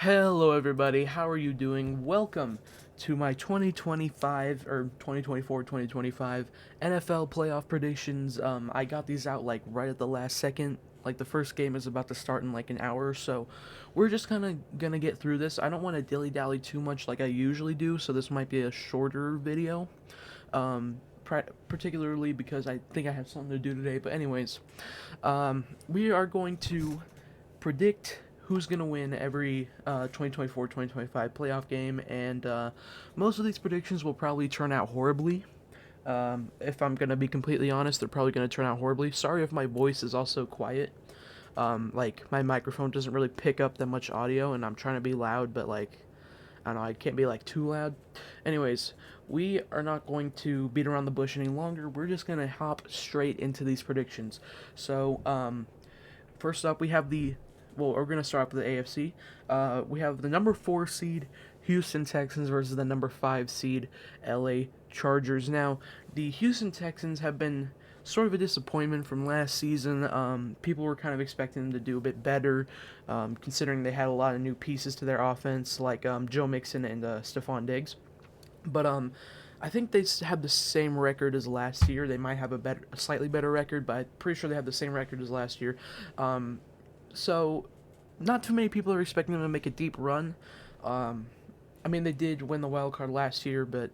Hello, everybody. How are you doing? Welcome to my 2025 or 2024-2025 NFL playoff predictions. I got these out like right at the last second. Like the first game is about to start in like an hour, so we're just kind of gonna get through this. I don't want to dilly dally too much like I usually do, so this might be a shorter video. Particularly because I think I have something to do today. But anyways, we are going to predict who's going to win every 2024-2025 playoff game, and most of these predictions will probably turn out horribly. If I'm going to be completely honest, they're probably going to turn out horribly. Sorry if my voice is also quiet. Like, my microphone doesn't really pick up that much audio, and I'm trying to be loud, but, like, I don't know, I can't be, like, too loud. Anyways, we are not going to beat around the bush any longer. We're just going to hop straight into these predictions. So, first up, we have we're going to start off with the AFC. We have the number 4 seed Houston Texans versus the number 5 seed LA Chargers. Now, the Houston Texans have been sort of a disappointment from last season. People were kind of expecting them to do a bit better, considering they had a lot of new pieces to their offense, like Joe Mixon and Stephon Diggs. But I think they have the same record as last year. They might have a slightly better record, but I'm pretty sure they have the same record as last year. So, not too many people are expecting them to make a deep run. Um, I mean, they did win the wild card last year, but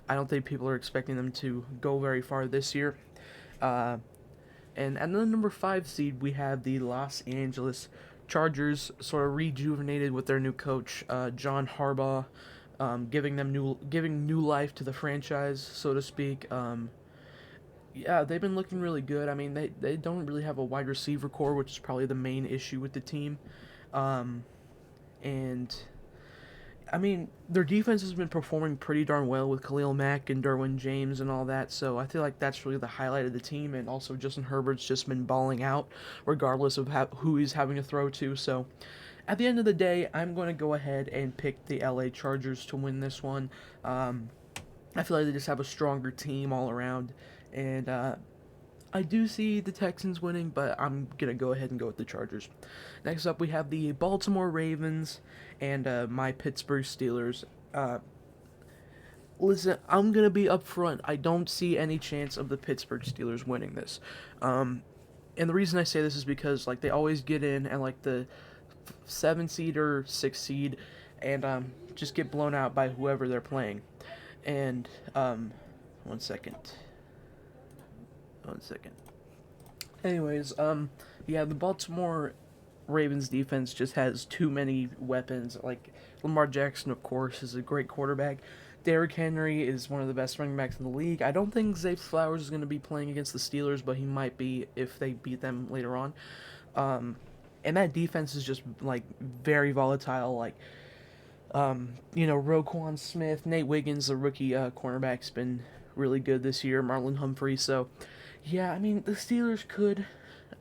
I don't think people are expecting them to go very far this year. Uh, and at the number 5 seed, we have the Los Angeles Chargers, sort of rejuvenated with their new coach, John Harbaugh, giving new life to the franchise, so to speak. Yeah, they've been looking really good. I mean, they don't really have a wide receiver core, which is probably the main issue with the team. Um, and I mean, their defense has been performing pretty darn well with Khalil Mack and Derwin James and all that. So I feel like that's really the highlight of the team. And also, Justin Herbert's just been balling out, regardless of who he's having to throw to. So at the end of the day, I'm going to go ahead and pick the LA Chargers to win this one. I feel like they just have a stronger team all around, and I do see the Texans winning, but I'm gonna go ahead and go with the Chargers. Next up, we have the Baltimore Ravens and my Pittsburgh Steelers. Listen, I'm gonna be upfront. I don't see any chance of the Pittsburgh Steelers winning this. And the reason I say this is because like they always get in and like the 7 seed or 6 seed, and just get blown out by whoever they're playing. And one second, one second. Anyways, yeah, the Baltimore Ravens defense just has too many weapons. Like Lamar Jackson, of course, is a great quarterback. Derrick Henry is one of the best running backs in the league. I don't think Zay Flowers is going to be playing against the Steelers, but he might be if they beat them later on. And that defense is just like very volatile. Like Roquan Smith, Nate Wiggins, the rookie cornerback's been really good this year. Marlon Humphrey. So, yeah, I mean the Steelers could,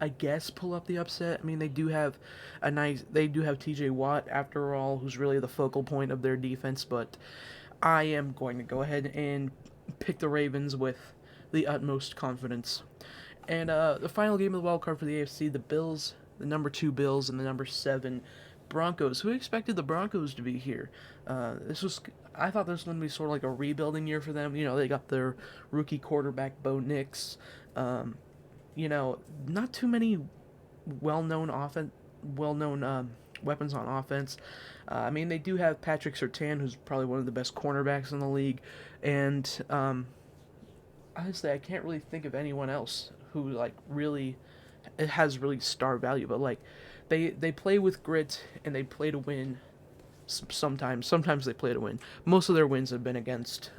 I guess, pull up the upset. I mean they do have T.J. Watt after all, who's really the focal point of their defense. But I am going to go ahead and pick the Ravens with the utmost confidence. And the final game of the wild card for the AFC, the Bills, the number 2 Bills, and the number 7 Broncos. Who expected the Broncos to be here? I thought this was going to be sort of like a rebuilding year for them. They got their rookie quarterback Bo Nix. Not too many well-known weapons on offense. I mean, they do have Patrick Surtain, who's probably one of the best cornerbacks in the league, and honestly, I can't really think of anyone else who like really it has really star value. But like, they play with grit and they play to win. Sometimes they play to win. Most of their wins have been against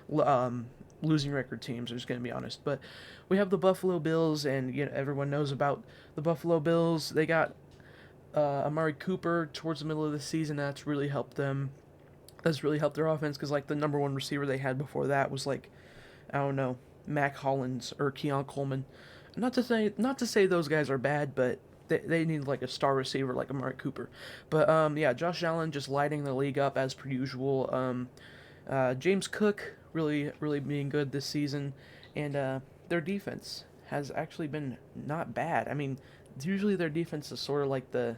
losing record teams. I'm just gonna be honest. But we have the Buffalo Bills, and everyone knows about the Buffalo Bills. They got Amari Cooper towards the middle of the season. That's really helped their offense because like the number 1 receiver they had before that was like, I don't know, Mac Hollins or Keon Coleman. Not to say those guys are bad, but they need like a star receiver like Amari Cooper. But yeah, Josh Allen just lighting the league up as per usual. James Cook really being good this season, and their defense has actually been not bad. I mean, usually their defense is sort of like the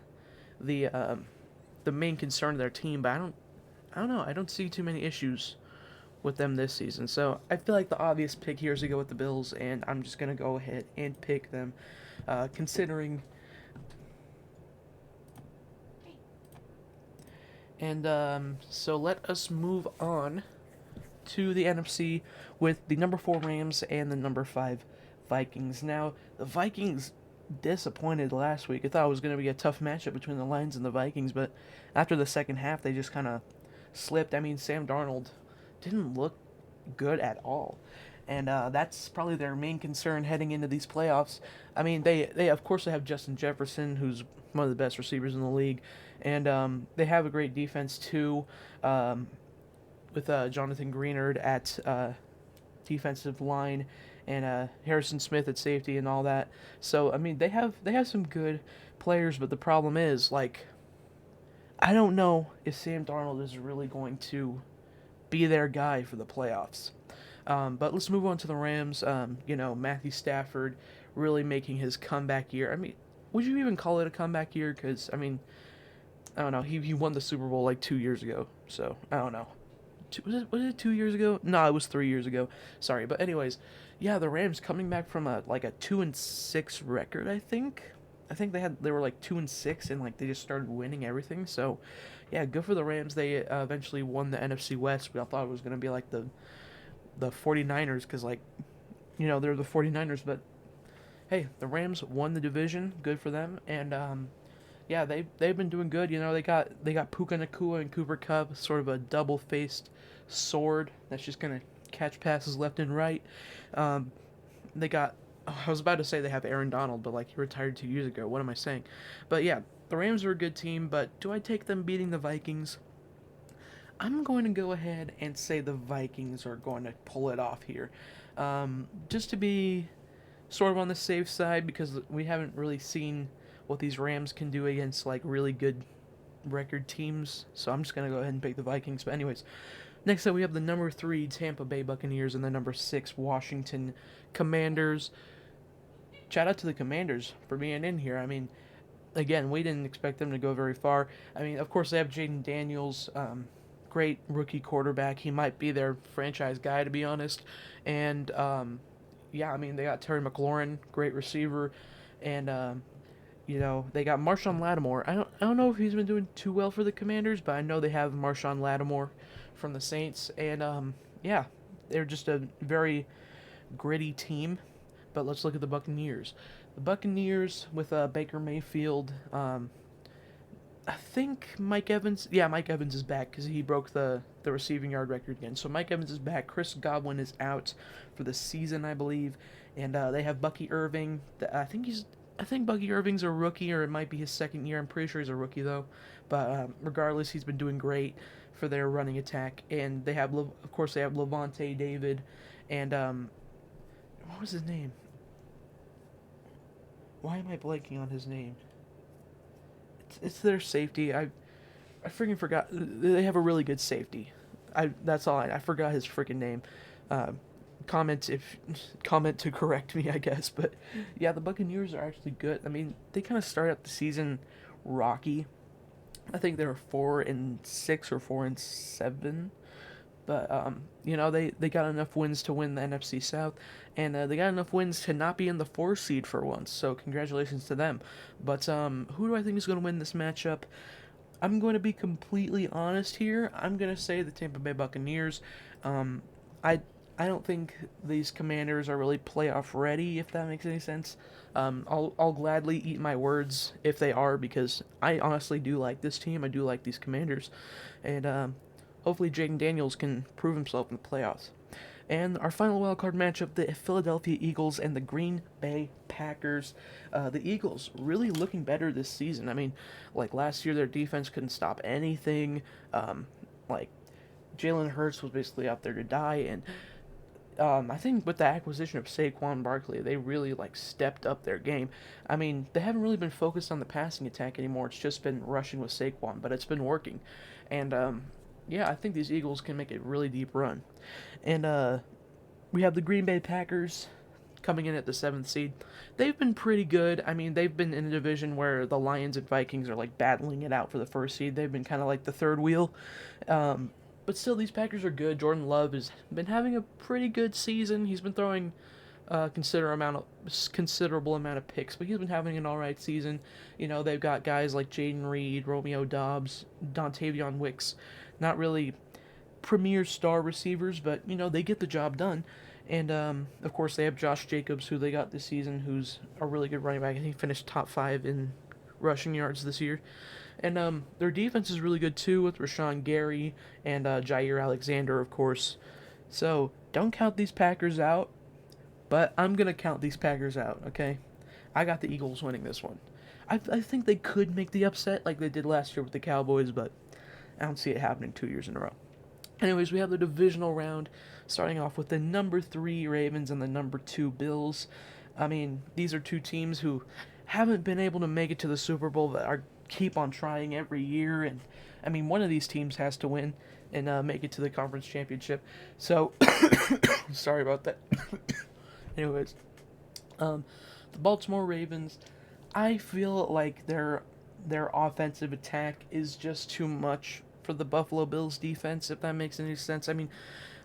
the main concern of their team, but I don't know. I don't see too many issues with them this season. So I feel like the obvious pick here is to go with the Bills, and I'm just gonna go ahead and pick them, considering. And so let us move on to the NFC with the number 4 Rams and the number 5 Vikings. Now, the Vikings disappointed last week. I thought it was going to be a tough matchup between the Lions and the Vikings, but after the second half, they just kind of slipped. I mean, Sam Darnold didn't look good at all. And that's probably their main concern heading into these playoffs. I mean, they of course they have Justin Jefferson, who's one of the best receivers in the league, and they have a great defense too, with Jonathan Greenard at defensive line, and Harrison Smith at safety and all that. So I mean, they have some good players, but the problem is, like, I don't know if Sam Darnold is really going to be their guy for the playoffs. But let's move on to the Rams. Matthew Stafford really making his comeback year. I mean, would you even call it a comeback year? Because, I mean, I don't know. He won the Super Bowl like 2 years ago. So, I don't know. Was it 2 years ago? No, it was 3 years ago. Sorry. But anyways, yeah, the Rams coming back from a 2-6 record, I think. I think they were like 2-6 and like they just started winning everything. So, yeah, good for the Rams. They eventually won the NFC West. I thought it was going to be like the 49ers, because they're the 49ers, but hey, the Rams won the division. Good for them. And yeah, they've been doing good. They got Puka Nacua and Cooper Kupp, sort of a double-faced sword that's just gonna catch passes left and right. They got I was about to say they have Aaron Donald, but like, he retired 2 years ago. What am I saying? But yeah, the Rams are a good team, but do I take them beating the Vikings? I'm going to go ahead and say the Vikings are going to pull it off here. Just to be sort of on the safe side, because we haven't really seen what these Rams can do against like really good record teams. So I'm just going to go ahead and pick the Vikings. But anyways, next up we have the number 3 Tampa Bay Buccaneers and the number 6 Washington Commanders. Shout out to the Commanders for being in here. I mean, again, we didn't expect them to go very far. I mean, of course, they have Jaden Daniels, great rookie quarterback. He might be their franchise guy, to be honest. And, yeah, I mean, they got Terry McLaurin, great receiver. And, they got Marshawn Lattimore. I don't know if he's been doing too well for the Commanders, but I know they have Marshawn Lattimore from the Saints. And, yeah, they're just a very gritty team. But let's look at the Buccaneers. The Buccaneers with Baker Mayfield. I think Mike Evans. Yeah, Mike Evans is back because he broke the receiving yard record again. So Mike Evans is back. Chris Godwin is out for the season, I believe. And they have Bucky Irving. I think Bucky Irving's a rookie, or it might be his second year. I'm pretty sure he's a rookie though. But regardless, he's been doing great for their running attack. And they have, of course, they have Levante David, and what was his name? Why am I blanking on his name? It's their safety. I freaking forgot. They have a really good safety. That's all. I forgot his freaking name. Comment to correct me, I guess. But yeah, the Buccaneers are actually good. I mean, they kind of started out the season rocky. I think they were 4-6 or 4-7. But they got enough wins to win the NFC South, and they got enough wins to not be in the 4 seed for once. So congratulations to them. But who do I think is going to win this matchup? I'm going to be completely honest here. I'm going to say the Tampa Bay Buccaneers. I don't think these Commanders are really playoff ready, if that makes any sense. I'll gladly eat my words if they are, because I honestly do like this team. I do like these Commanders, and hopefully Jaden Daniels can prove himself in the playoffs. And our final wildcard matchup, the Philadelphia Eagles and the Green Bay Packers. The Eagles really looking better this season. I mean, like last year, their defense couldn't stop anything. Like Jalen Hurts was basically out there to die, and I think with the acquisition of Saquon Barkley, they really stepped up their game. I mean, they haven't really been focused on the passing attack anymore. It's just been rushing with Saquon, but it's been working. And yeah, I think these Eagles can make a really deep run. And we have the Green Bay Packers coming in at the 7th seed. They've been pretty good. I mean, they've been in a division where the Lions and Vikings are like battling it out for the 1st seed. They've been kind of like the third wheel. But still, these Packers are good. Jordan Love has been having a pretty good season. He's been throwing considerable amount of picks, but he's been having an all right season. You know, they've got guys like Jaden Reed, Romeo Doubs, Dontavion Wicks, not really premier star receivers, but you know they get the job done. And of course, they have Josh Jacobs, who they got this season, who's a really good running back. I think he finished top 5 in rushing yards this year. And their defense is really good too, with Rashawn Gary and Jair Alexander, of course. So don't count these Packers out. But I'm going to count these Packers out, okay? I got the Eagles winning this one. I think they could make the upset like they did last year with the Cowboys, but I don't see it happening 2 years in a row. Anyways, we have the divisional round, starting off with the number 3 Ravens and the number 2 Bills. I mean, these are two teams who haven't been able to make it to the Super Bowl, but keep on trying every year. And, I mean, one of these teams has to win and make it to the conference championship. So, sorry about that. Anyways, the Baltimore Ravens, I feel like their offensive attack is just too much for the Buffalo Bills defense, if that makes any sense. I mean,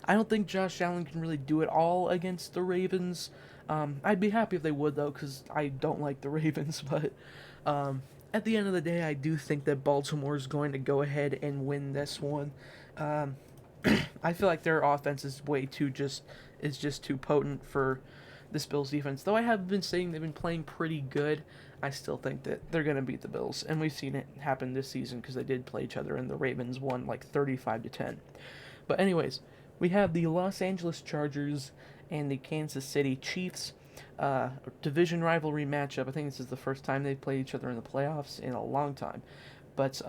I don't think Josh Allen can really do it all against the Ravens. I'd be happy if they would, though, because I don't like the Ravens. But at the end of the day, I do think that Baltimore is going to go ahead and win this one. I feel like their offense is just too potent for this Bills defense. Though I have been saying they've been playing pretty good, I still think that they're going to beat the Bills. And we've seen it happen this season because they did play each other and the Ravens won like 35-10. But anyways, we have the Los Angeles Chargers and the Kansas City Chiefs. Division rivalry matchup. I think this is the first time they've played each other in the playoffs in a long time. But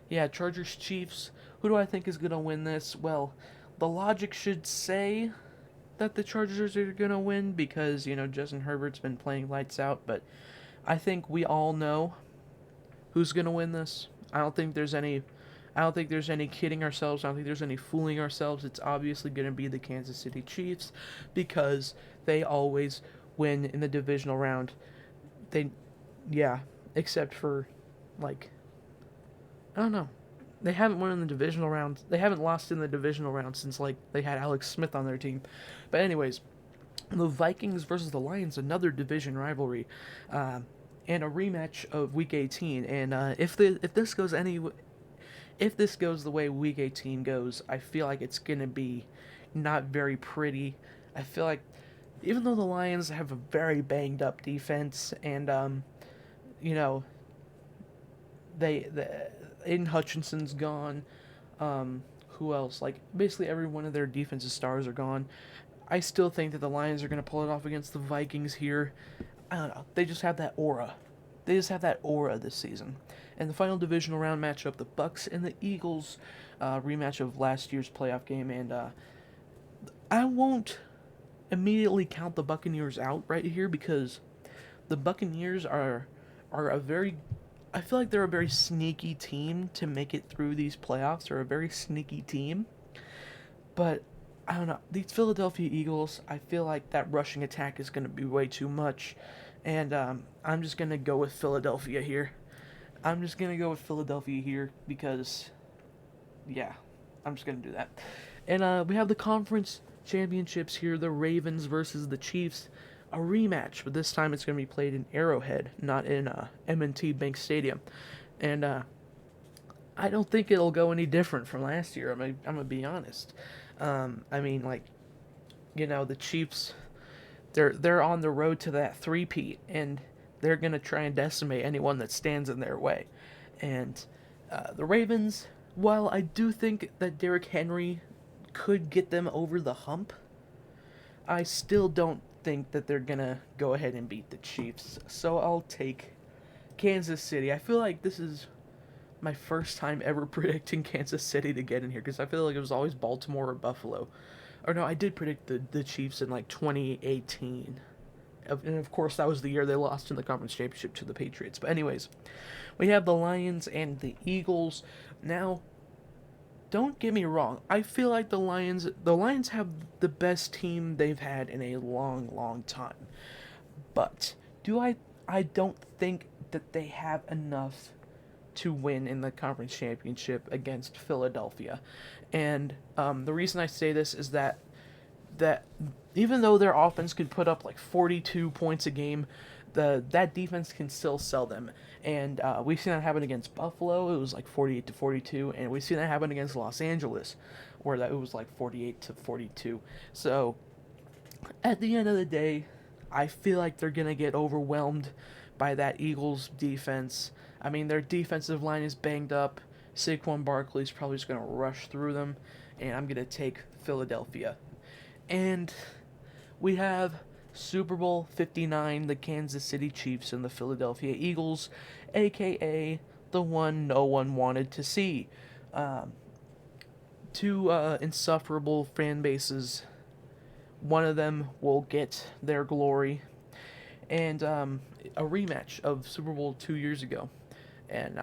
yeah, Chargers Chiefs. Who do I think is going to win this? Well, the logic should say that the Chargers are going to win because, you know, Justin Herbert's been playing lights out, but I think we all know who's going to win this. I don't think there's any kidding ourselves. I don't think there's any fooling ourselves. It's obviously going to be the Kansas City Chiefs because they always win in the divisional round. Except for, like, I don't know. They haven't won in the divisional round. They haven't lost in the divisional round since, like, they had Alex Smith on their team. But anyways, the Vikings versus the Lions, another division rivalry, and a rematch of Week 18. And if this goes the way Week 18 goes, I feel like it's gonna be not very pretty. I feel like even though the Lions have a very banged up defense, and you know, Aiden Hutchinson's gone. Who else? Like, basically every one of their defensive stars are gone. I still think that the Lions are going to pull it off against the Vikings here. I don't know. They just have that aura. This season. And the final divisional round matchup, the Bucks and the Eagles, rematch of last year's playoff game. And I won't immediately count the Buccaneers out right here because the Buccaneers are I feel like they're a very sneaky team to make it through these playoffs. They're a very sneaky team. But, I don't know. These Philadelphia Eagles, I feel like that rushing attack is going to be way too much. And I'm just going to go with Philadelphia here. Because, yeah, I'm just going to do that. And we have the conference championships here. The Ravens versus the Chiefs. A rematch, but this time it's going to be played in Arrowhead, not in M&T Bank Stadium. And I don't think it'll go any different from last year. I'm going to be honest. I mean, like, you know, the Chiefs, they're on the road to that three-peat, and they're going to try and decimate anyone that stands in their way. And the Ravens, while I do think that Derrick Henry could get them over the hump, I still don't think that they're gonna go ahead and beat the Chiefs. So I'll take Kansas City. I feel like this is my first time ever predicting Kansas City to get in here because I feel like it was always Baltimore or Buffalo. Or no, I did predict the Chiefs in like 2018. And of course that was the year they lost in the conference championship to the Patriots. But anyways, we have the Lions and the Eagles. Now, don't get me wrong. I feel like the Lions have the best team they've had in a long, long time. But do I don't think that they have enough to win in the conference championship against Philadelphia. And the reason I say this is that even though their offense could put up like 42 points a game, that defense can still sell them. And we've seen that happen against Buffalo. It was like 48-42, and we've seen that happen against Los Angeles, where it was like 48-42. So at the end of the day, I feel like they're gonna get overwhelmed by that Eagles defense. I mean, their defensive line is banged up. Saquon Barkley's probably just gonna rush through them, and I'm gonna take Philadelphia. And we have Super Bowl 59, the Kansas City Chiefs and the Philadelphia Eagles, aka the one no one wanted to see. Um, Two insufferable fan bases. One of them will get their glory, and a rematch of Super Bowl 2 years ago. And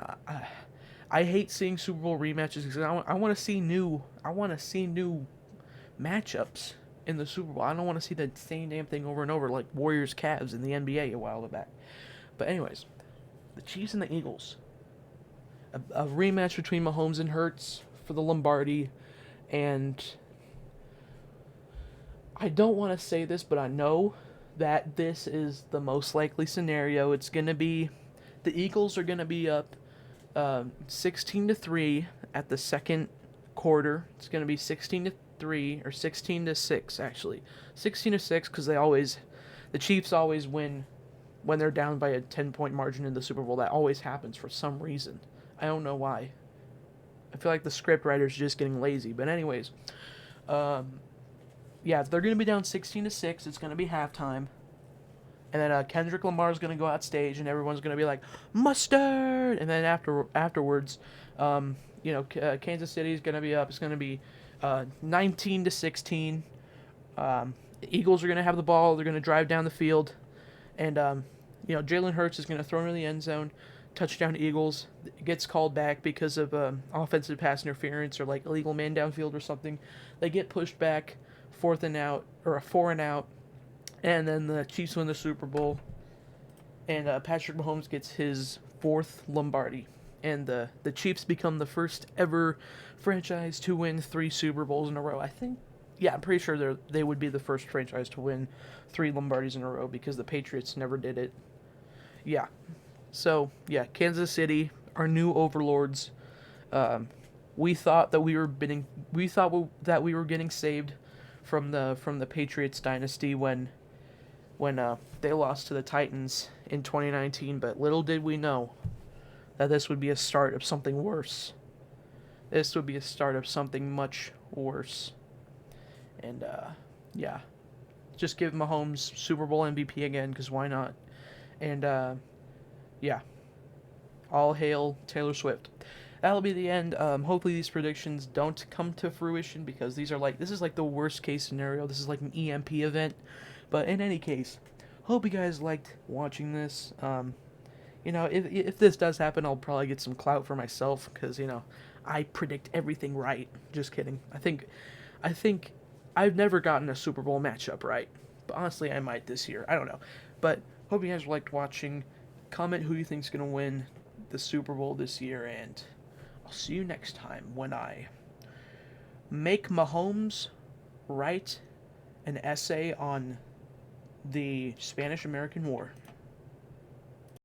I hate seeing Super Bowl rematches because I want to see new. I want to see new matchups in the Super Bowl. I don't want to see the same damn thing over and over like Warriors Cavs in the NBA a while back. But anyways, the Chiefs and the Eagles. A rematch between Mahomes and Hurts for the Lombardi, and I don't want to say this, but I know that this is the most likely scenario. It's gonna be the Eagles are gonna be up 16-3 at the second quarter. It's gonna be 16-3 or 16-6 actually, 16-6 because the Chiefs always win when they're down by a 10-point margin in the Super Bowl. That always happens for some reason. I don't know why. I feel like the script writers are just getting lazy. But anyways, yeah, they're gonna be down 16-6. It's gonna be halftime, and then Kendrick Lamar's gonna go out stage, and everyone's gonna be like mustard. And then afterwards, Kansas City's gonna be up. It's gonna be 19-16. The Eagles are gonna have the ball. They're gonna drive down the field, and Jalen Hurts is gonna throw into the end zone. Touchdown Eagles. It gets called back because of offensive pass interference or like illegal man downfield or something. They get pushed back, 4th and out or a 4 and out, and then the Chiefs win the Super Bowl, and Patrick Mahomes gets his 4th Lombardi, and the Chiefs become the first ever franchise to win 3 Super Bowls in a row. I'm pretty sure they would be the first franchise to win 3 Lombardis in a row because the Patriots never did it. Yeah. So, yeah, Kansas City, our new overlords. We thought that we were getting saved from the Patriots dynasty when they lost to the Titans in 2019, but little did we know that this would be a start of something worse. This would be a start of something much worse. And yeah, just give Mahomes Super Bowl MVP again, because why not? And yeah. All hail Taylor Swift. That'll be the end. Hopefully these predictions don't come to fruition because this is like the worst case scenario. This is like an EMP event. But in any case, hope you guys liked watching this. If this does happen, I'll probably get some clout for myself because I predict everything right. Just kidding. I think I've never gotten a Super Bowl matchup right, but honestly, I might this year. I don't know. But hope you guys liked watching. Comment who you think's gonna win the Super Bowl this year, and I'll see you next time when I make Mahomes write an essay on the Spanish-American War.